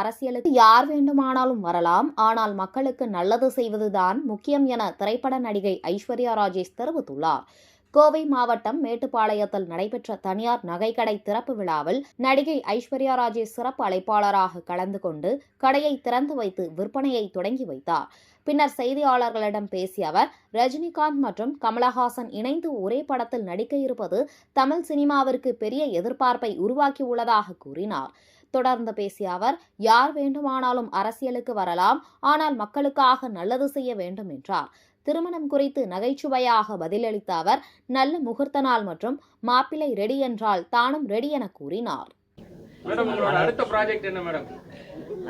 அரசியலுக்கு யார் வேண்டுமானாலும் வரலாம், ஆனால் மக்களுக்கு நல்லது செய்வதுதான் முக்கியம் என திரைப்பட நடிகை ஐஸ்வர்யா ராஜேஷ் தெரிவித்துள்ளார். கோவை மாவட்டம் மேட்டுப்பாளையத்தில் நடைபெற்ற தனியார் நகைக்கடை திறப்பு விழாவில் நடிகை ஐஸ்வர்யா ராஜேஷ் சிறப்பு அழைப்பாளராக கலந்து கொண்டு கடையை திறந்து வைத்து விற்பனையை தொடங்கி வைத்தார். பின்னர் செய்தியாளர்களிடம் பேசிய அவர், ரஜினிகாந்த் மற்றும் கமலஹாசன் இணைந்து ஒரே படத்தில் நடிக்க இருப்பது தமிழ் சினிமாவிற்கு பெரிய எதிர்பார்ப்பை உருவாக்கியுள்ளதாக கூறினார். தொடர்ந்து பேசிய அவர், யார் வேண்டுமானாலும் அரசியலுக்கு வரலாம், ஆனால் மக்களுக்காக நல்லது செய்ய வேண்டும் என்றார். திருமணம் குறித்து நகைச்சுவையாக பதிலளித்த அவர், நல்ல முகூர்த்த நாள் மற்றும் மாப்பிள்ளை ரெடி என்றால் தானும் ரெடி என கூறினார்.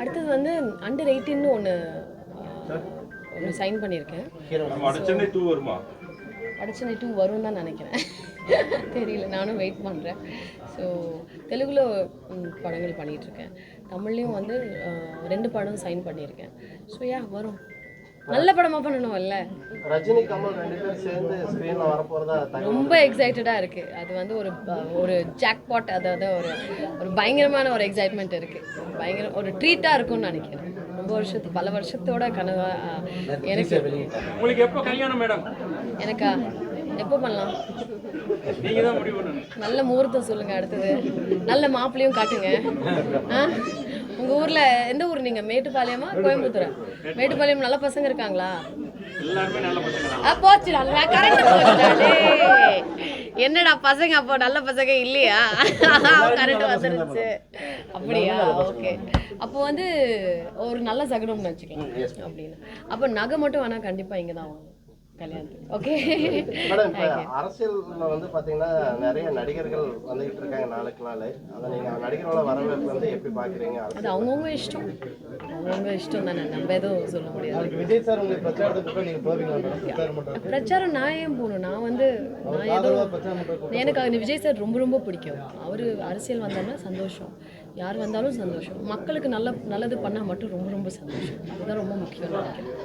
அடுத்தது வந்து அண்டர் 18 ஒன்று சைன் பண்ணியிருக்கேன். அடச்சனை 2 வரும் தான் நினைக்கிறேன். தெரியல, நானும் வெயிட் பண்ணுறேன். ஸோ தெலுங்குல படங்கள் பண்ணிகிட்ருக்கேன், தமிழ்லேயும் வந்து 2 படம் சைன் பண்ணியிருக்கேன். ஸோ வரும், நல்ல படமாக பண்ணணும்ல. ரஜினி கமல் 2 பேரும் சேர்ந்து ஸ்க்ரீனில் வரப்போகிறதா ரொம்ப எக்ஸைட்டடாக இருக்குது. அது வந்து ஒரு ஜாக்பாட், அதாவது ஒரு பயங்கரமான ஒரு எக்ஸைட்மெண்ட் இருக்குது. பயங்கர ஒரு ட்ரீட்டாக இருக்கும்னு நினைக்கிறேன். பல வருஷத்தோட கனவா எனக்கு. உங்களுக்கு எப்போ கல்யாணம் மேடம்? எனக்கா எப்போ பண்ணலாம்? நல்ல முகூர்த்தம் சொல்லுங்க. அடுத்தது நல்ல மாப்பிள்ளையும் காட்டுங்க. உங்கள் ஊரில் எந்த ஊர்? நீங்கள் மேட்டுப்பாளையமா கோயம்புத்தூரா? மேட்டுப்பாளையம் நல்ல பசங்க இருக்காங்களா? போச்சு, என்னடா பசங்க அப்போ நல்ல பசங்க இல்லையா? கரெக்ட் வந்துருச்சு. அப்படியா? ஓகே. அப்போ வந்து ஒரு நல்ல சகுனம்னு வச்சுக்கலாம் அப்படின்னு. அப்போ நகை மட்டும் வேணா கண்டிப்பாக இங்கே தான் வாங்க கல்யாணத்துக்கு. ஓகே மேடம், இப்போ அரசியலில் வந்து பார்த்தீங்கன்னா நிறைய நடிகர்கள் வந்துகிட்டு இருக்காங்க நாளுக்கு நாள். அதை நீங்கள் நடிகரோட வரவேற்பு வந்து எப்படி பார்க்குறீங்க? அது அவங்கவுங்க இஷ்டம், அவங்கவுங்க இஷ்டம் தானே, நம்ம எதுவும் சொல்ல முடியாது. விஜய் சார் உங்களுக்கு பிரச்சாரத்துக்கு நீங்கள் போவீங்களா? பிரச்சாரம் நான் ஏன் போகணும்? நான் ஏதோ எனக்கு விஜய் சார் ரொம்ப ரொம்ப பிடிக்கும். அவர் அரசியல் வந்தாலும் சந்தோஷம், யார் வந்தாலும் சந்தோஷம். மக்களுக்கு நல்லது பண்ணால் மட்டும் ரொம்ப ரொம்ப சந்தோஷம். அதுதான் ரொம்ப முக்கியம் நினைக்கிறேன்.